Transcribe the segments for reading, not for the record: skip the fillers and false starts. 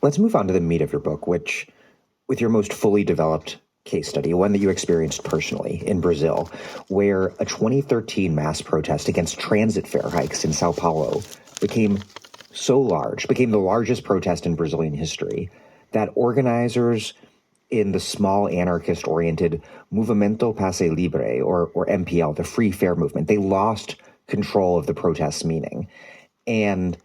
Let's move on to the meat of your book, which, with your most fully developed case study, one that you experienced personally in Brazil, where a 2013 mass protest against transit fare hikes in Sao Paulo became the largest protest in Brazilian history, that organizers in the small anarchist-oriented Movimento Passe Livre, or MPL, the Free Fare movement, they lost control of the protest's meaning. And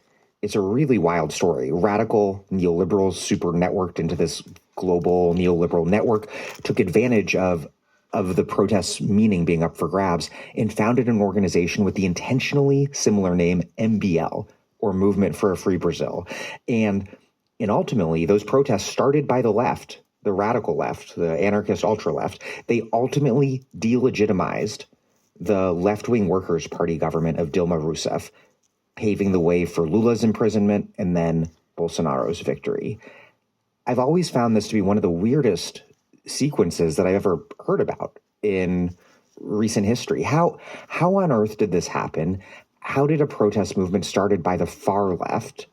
it's a really wild story. Radical neoliberals super networked into this global neoliberal network, took advantage of the protest's meaning being up for grabs, and founded an organization with the intentionally similar name MBL, or Movement for a Free Brazil. And ultimately, those protests started by the left, the radical left, the anarchist ultra-left. They ultimately delegitimized the left-wing Workers' Party government of Dilma Rousseff, paving the way for Lula's imprisonment and then Bolsonaro's victory. I've always found this to be one of the weirdest sequences that I've ever heard about in recent history. How on earth did this happen? How did a protest movement started by the far left,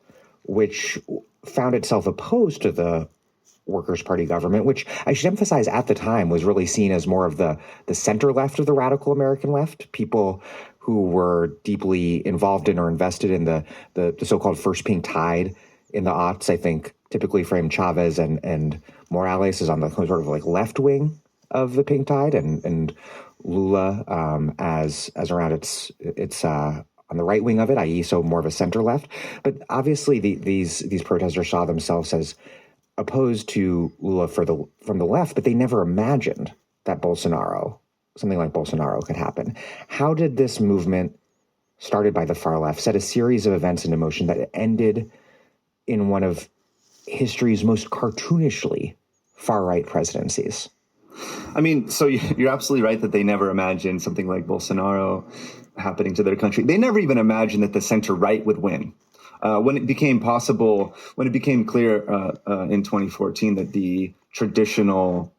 which found itself opposed to the Workers' Party government, which I should emphasize at the time was really seen as more of the center left of the radical American left, people who were deeply involved in or invested in the so-called first pink tide in the aughts, I think typically frame Chavez and Morales as on the sort of like left wing of the pink tide, and Lula as around its on the right wing of it, i.e. so more of a center left. But obviously these protesters saw themselves as opposed to Lula from the left, but they never imagined that something like Bolsonaro could happen. How did this movement, started by the far left, set a series of events into motion that ended in one of history's most cartoonishly far-right presidencies? I mean, so you're absolutely right that they never imagined something like Bolsonaro happening to their country. They never even imagined that the center-right would win. When it became clear in 2014 that the traditional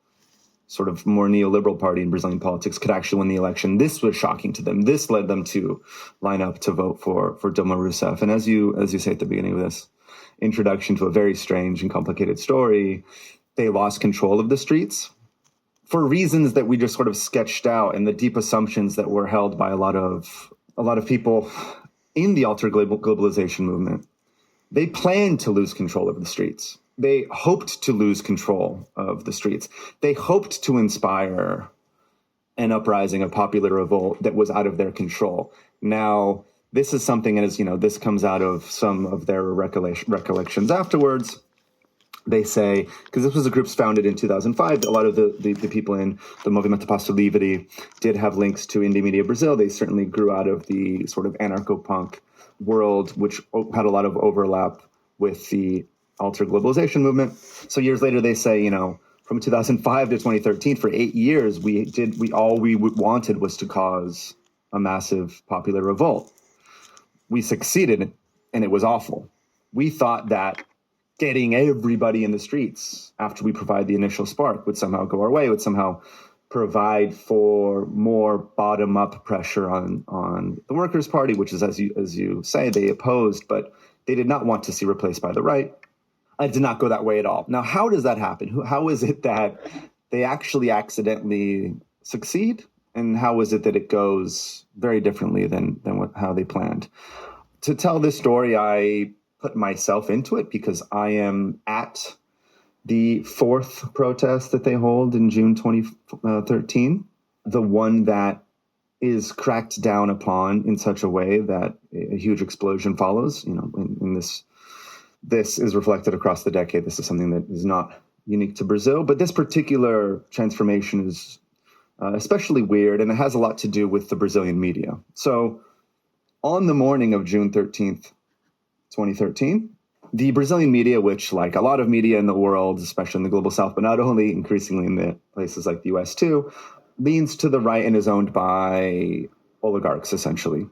sort of more neoliberal party in Brazilian politics could actually win the election, this was shocking to them. This led them to line up to vote for Dilma Rousseff. And as you say at the beginning of this introduction to a very strange and complicated story, they lost control of the streets for reasons that we just sort of sketched out, and the deep assumptions that were held by a lot of people in the alter globalization movement. They planned to lose control of the streets. They hoped to lose control of the streets. They hoped to inspire an uprising, a popular revolt that was out of their control. Now, this is something, as you know, this comes out of some of their recollections afterwards. They say, because this was a group founded in 2005, a lot of the people in the Movimento Passe Livre did have links to Indie Media Brazil. They certainly grew out of the sort of anarcho-punk world, which had a lot of overlap with the alter globalization movement. So years later, they say, you know, from 2005 to 2013, for 8 years, all we wanted was to cause a massive popular revolt. We succeeded, and it was awful. We thought that getting everybody in the streets after we provide the initial spark would somehow go our way, would somehow provide for more bottom-up pressure on the Workers' Party, which is, as you say, they opposed, but they did not want to see replaced by the right. It did not go that way at all. Now, how does that happen? How is it that they actually accidentally succeed? And how is it that it goes very differently than how they planned? To tell this story, I put myself into it because I am at the fourth protest that they hold in June 2013, the one that is cracked down upon in such a way that a huge explosion follows. You know, in this is reflected across the decade. This is something that is not unique to Brazil, but this particular transformation is especially weird, and it has a lot to do with the Brazilian media. So on the morning of June 13th, 2013, the Brazilian media, which, like a lot of media in the world, especially in the global south, but not only, increasingly in the places like the US too, leans to the right and is owned by oligarchs, essentially.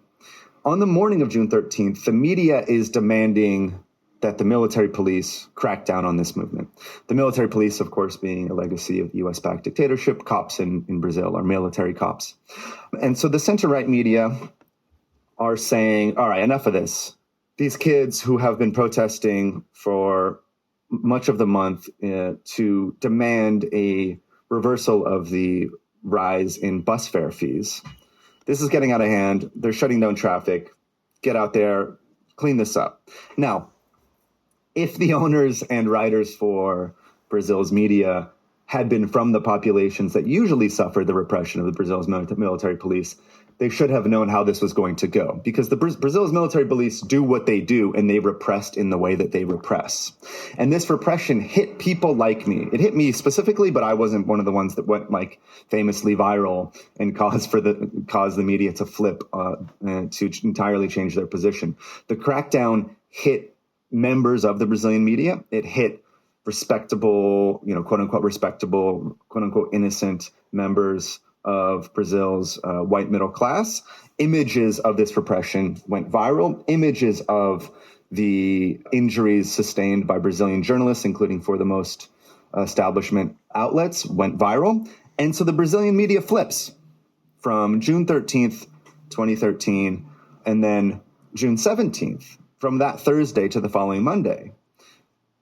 On the morning of June 13th, the media is demanding that the military police crack down on this movement. The military police, of course, being a legacy of the US-backed dictatorship. Cops in Brazil are military cops. And so the center-right media are saying, all right, enough of this. These kids who have been protesting for much of the month to demand a reversal of the rise in bus fare fees. This is getting out of hand. They're shutting down traffic. Get out there, clean this up. Now, if the owners and writers for Brazil's media had been from the populations that usually suffered the repression of the Brazil's military police, they should have known how this was going to go, because the Brazil's military police do what they do, and they repressed in the way that they repress. And this repression hit people like me. It hit me specifically, but I wasn't one of the ones that went like famously viral and caused the media to flip to entirely change their position. The crackdown hit members of the Brazilian media. It hit respectable, quote unquote respectable, quote unquote innocent members of Brazil's white middle class. Images of this repression went viral. Images of the injuries sustained by Brazilian journalists, including for the most establishment outlets, went viral. And so the Brazilian media flips from June 13th, 2013, and then June 17th, from that Thursday to the following Monday.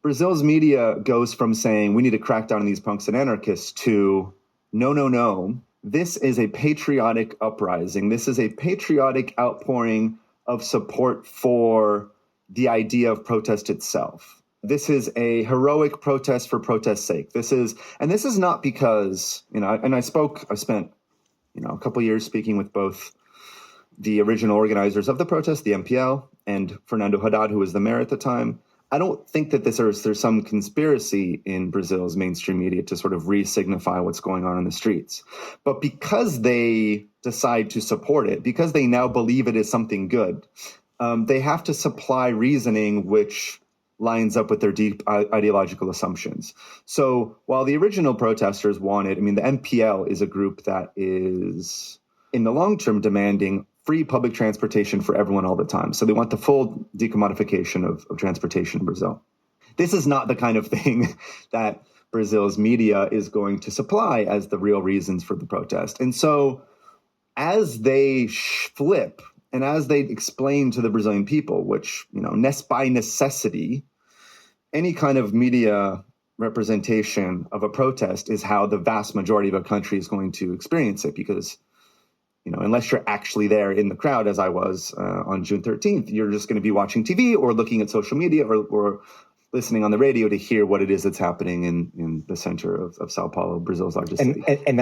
Brazil's media goes from saying we need to crack down on these punks and anarchists to no. This is a patriotic uprising. This is a patriotic outpouring of support for the idea of protest itself. This is a heroic protest for protest's sake. This is not because, I spent, a couple years speaking with both the original organizers of the protest, the MPL, and Fernando Haddad, who was the mayor at the time. I don't think that there's some conspiracy in Brazil's mainstream media to sort of re-signify what's going on in the streets. But because they decide to support it, because they now believe it is something good, they have to supply reasoning which lines up with their deep ideological assumptions. So while the original protesters wanted, the MPL is a group that is, in the long term, demanding free public transportation for everyone all the time. So they want the full decommodification of transportation in Brazil. This is not the kind of thing that Brazil's media is going to supply as the real reasons for the protest. And so as they flip and as they explain to the Brazilian people, which, by necessity, any kind of media representation of a protest is how the vast majority of a country is going to experience it, because unless you're actually there in the crowd, as I was on June 13th, you're just going to be watching TV or looking at social media or listening on the radio to hear what it is that's happening in the center of Sao Paulo, Brazil's largest city. And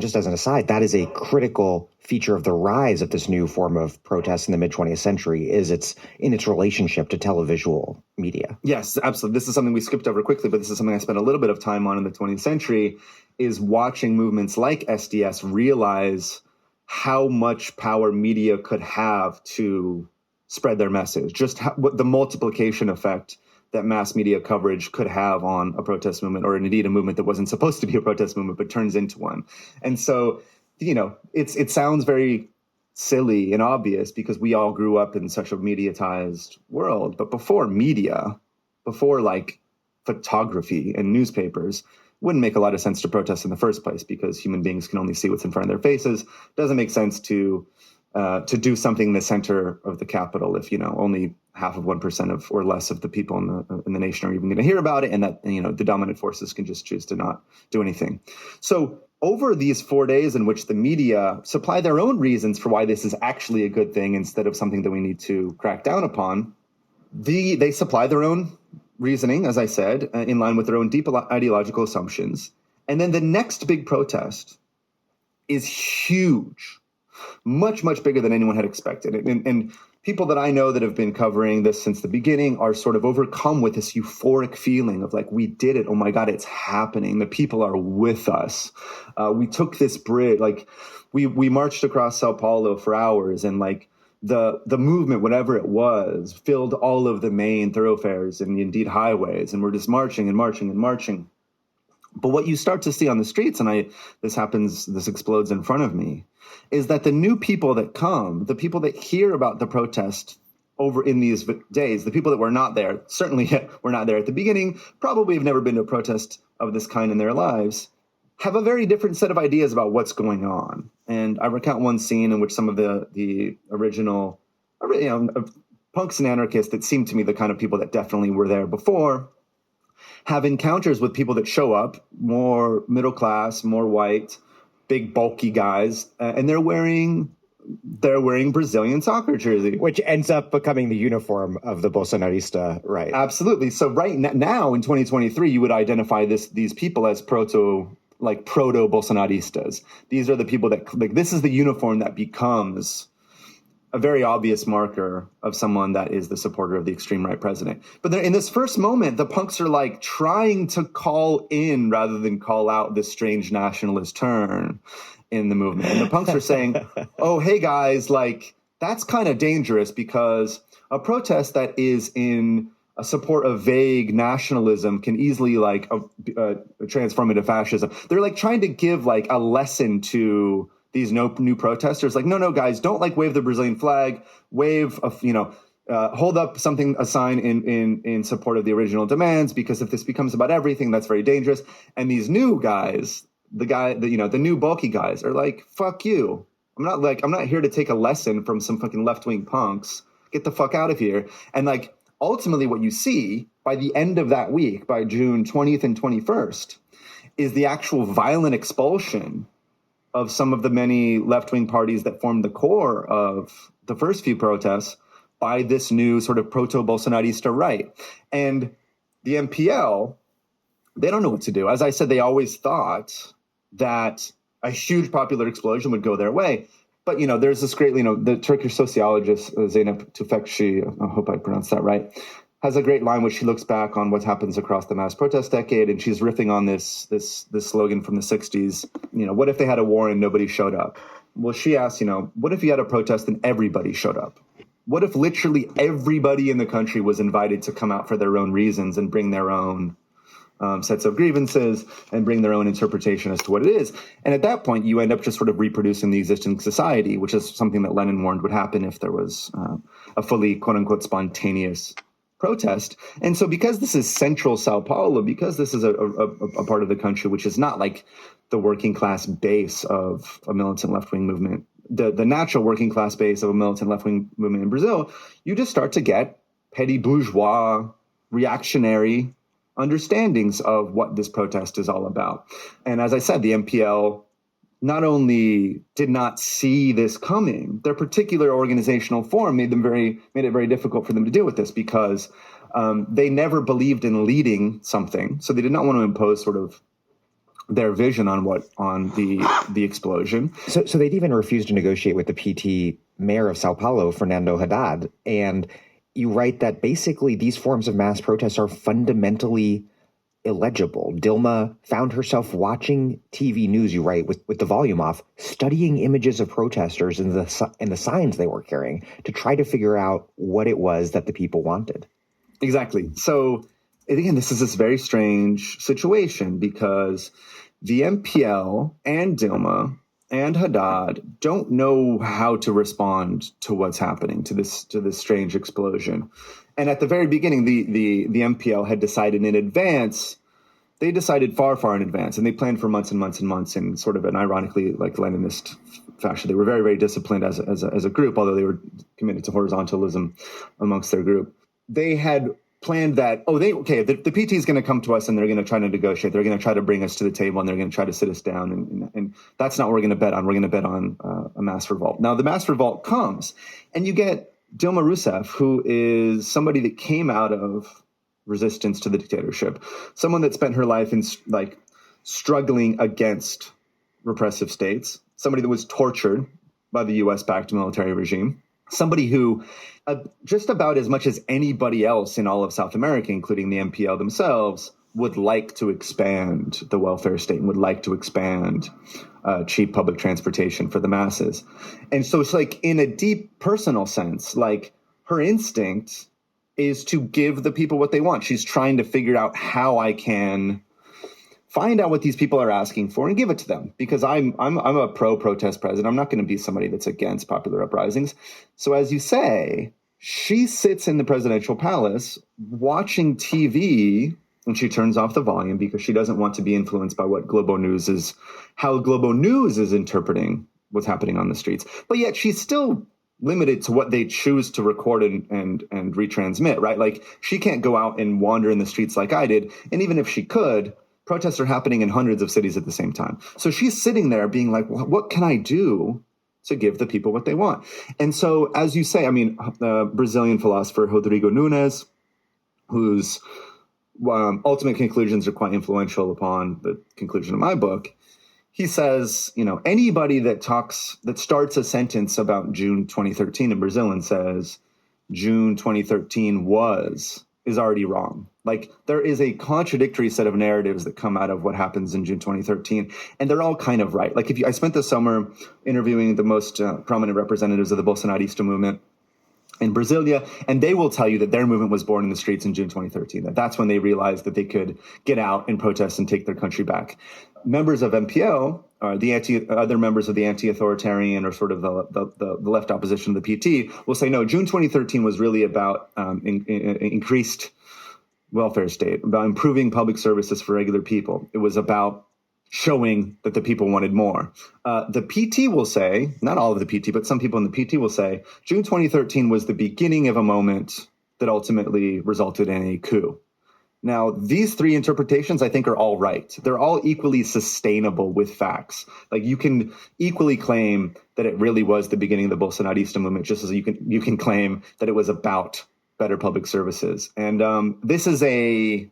just as an aside, that is a critical feature of the rise of this new form of protest in the mid-20th century, is its relationship to televisual media. Yes, absolutely. This is something we skipped over quickly, but this is something I spent a little bit of time on in the 20th century, is watching movements like SDS realize how much power media could have to spread their message, just what the multiplication effect that mass media coverage could have on a protest movement, or indeed a movement that wasn't supposed to be a protest movement, but turns into one. And so, it sounds very silly and obvious because we all grew up in such a mediatized world. But before media, before like photography and newspapers, wouldn't make a lot of sense to protest in the first place, because human beings can only see what's in front of their faces. Doesn't make sense to do something in the center of the capital if only half of 1% of or less of the people in the nation are even going to hear about it, and that the dominant forces can just choose to not do anything. So over these 4 days in which the media supply their own reasons for why this is actually a good thing instead of something that we need to crack down upon, they supply their own reasoning, as I said, in line with their own deep ideological assumptions. And then the next big protest is huge, much, much bigger than anyone had expected. And people that I know that have been covering this since the beginning are sort of overcome with this euphoric feeling of like, we did it. Oh my God, it's happening. The people are with us. We took this bridge. Like we marched across Sao Paulo for hours, and like, the movement, whatever it was, filled all of the main thoroughfares and indeed highways, and we're just marching and marching and marching. But what you start to see on the streets, and this explodes in front of me, is that the new people that come, the people that hear about the protest over in these days, the people that were not there, certainly were not there at the beginning, probably have never been to a protest of this kind in their lives, have a very different set of ideas about what's going on. And I recount one scene in which some of the original punks and anarchists that seemed to me the kind of people that definitely were there before have encounters with people that show up, more middle class, more white, big bulky guys, and they're wearing Brazilian soccer jersey, which ends up becoming the uniform of the Bolsonarista right. Absolutely. So right now in 2023, you would identify these people as proto Bolsonaristas. These are the people that, like, this is the uniform that becomes a very obvious marker of someone that is the supporter of the extreme right president. But in this first moment, the punks are like trying to call in rather than call out this strange nationalist turn in the movement. And the punks are saying, oh, hey guys, like, that's kind of dangerous, because a protest that is in a support of vague nationalism can easily transform into fascism. They're like trying to give like a lesson to these new protesters. Like, no, guys, don't like wave the Brazilian flag, hold up a sign in support of the original demands, because if this becomes about everything, that's very dangerous. And these new guys, the new bulky guys are like, fuck you. I'm not here to take a lesson from some fucking left-wing punks. Get the fuck out of here. And like, ultimately what you see by the end of that week, by June 20th and 21st, is the actual violent expulsion of some of the many left-wing parties that formed the core of the first few protests by this new sort of proto-Bolsonarista right. And the MPL, they don't know what to do. As I said, they always thought that a huge popular explosion would go their way. But, there's this great, the Turkish sociologist, Zeynep Tüfekci, I hope I pronounced that right, has a great line where she looks back on what happens across the mass protest decade, and she's riffing on this slogan from the 60s, what if they had a war and nobody showed up? Well, she asks, what if you had a protest and everybody showed up? What if literally everybody in the country was invited to come out for their own reasons and bring their own sets of grievances and bring their own interpretation as to what it is? And at that point, you end up just sort of reproducing the existing society, which is something that Lenin warned would happen if there was a fully, quote unquote, spontaneous protest. And so because this is central Sao Paulo, because this is a part of the country which is not like the working class base of a militant left-wing movement, the natural working class base of a militant left-wing movement in Brazil, you just start to get petty-bourgeois, reactionary understandings of what this protest is all about. And as I said, the MPL not only did not see this coming, their particular organizational form made it very difficult for them to deal with this, because they never believed in leading something. So they did not want to impose sort of their vision on the explosion. So they'd even refused to negotiate with the PT mayor of Sao Paulo, Fernando Haddad. And you write that basically these forms of mass protests are fundamentally illegible. Dilma found herself watching TV news, you write, with the volume off, studying images of protesters and the signs they were carrying to try to figure out what it was that the people wanted. Exactly. So again, this is this very strange situation, because the MPL and Dilma and Haddad don't know how to respond to what's happening, to this strange explosion. And at the very beginning, the MPL had decided in advance. They decided far, far in advance, and they planned for months and months and months in sort of an ironically like Leninist fashion. They were very, very disciplined as a group, although they were committed to horizontalism amongst their group. They had planned that, the PT is going to come to us and they're going to try to negotiate. They're going to try to bring us to the table and they're going to try to sit us down. And that's not what we're going to bet on. We're going to bet on a mass revolt. Now, the mass revolt comes and you get Dilma Rousseff, who is somebody that came out of resistance to the dictatorship, someone that spent her life in like struggling against repressive states, somebody that was tortured by the US-backed military regime, somebody who just about as much as anybody else in all of South America, including the MPL themselves, would like to expand the welfare state and would like to expand cheap public transportation for the masses. And so it's like, in a deep personal sense, like her instinct is to give the people what they want. She's trying to figure out how I can find out what these people are asking for and give it to them, because I'm a pro-protest president. I'm not going to be somebody that's against popular uprisings. So as you say, she sits in the presidential palace watching TV, and she turns off the volume because she doesn't want to be influenced by how Globo News is interpreting what's happening on the streets. But yet she's still limited to what they choose to record and retransmit, right? Like, she can't go out and wander in the streets like I did. And even if she could, protests are happening in hundreds of cities at the same time. So she's sitting there being like, well, what can I do to give the people what they want? And so, as you say, I mean, the Brazilian philosopher Rodrigo Nunes, whose ultimate conclusions are quite influential upon the conclusion of my book, he says, anybody that starts a sentence about June 2013 in Brazil and says June 2013 is already wrong. Like, there is a contradictory set of narratives that come out of what happens in June 2013, and they're all kind of right. Like, I spent the summer interviewing the most prominent representatives of the bolsonarista movement in Brasilia, and they will tell you that their movement was born in the streets in June 2013. That's when they realized that they could get out and protest and take their country back. Members of MPO, other members of the anti-authoritarian or sort of the left opposition to the PT, will say, no, June 2013 was really about increased welfare state, about improving public services for regular people. It was about showing that the people wanted more. The PT will say, not all of the PT, but some people in the PT will say, June 2013 was the beginning of a moment that ultimately resulted in a coup. Now, these three interpretations, I think, are all right. They're all equally sustainable with facts. Like, you can equally claim that it really was the beginning of the Bolsonarista movement, just as you can claim that it was about better public services. And this is a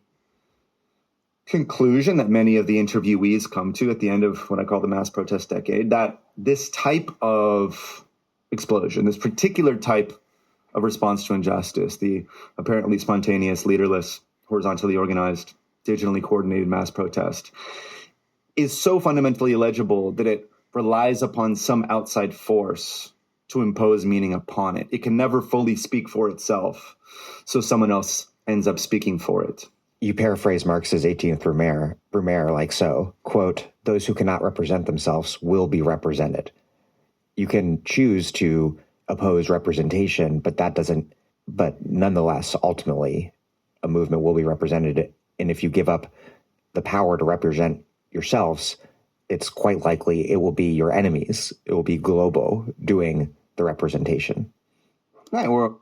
conclusion that many of the interviewees come to at the end of what I call the mass protest decade, that this type of explosion, this particular type of response to injustice, the apparently spontaneous, leaderless, horizontally organized, digitally coordinated mass protest, is so fundamentally illegible that it relies upon some outside force to impose meaning upon it. It can never fully speak for itself, so someone else ends up speaking for it. You paraphrase Marx's 18th Brumaire like so, quote, "Those who cannot represent themselves will be represented." You can choose to oppose representation, but nonetheless, ultimately, a movement will be represented. And if you give up the power to represent yourselves, it's quite likely it will be your enemies. It will be Globo doing the representation. Right, or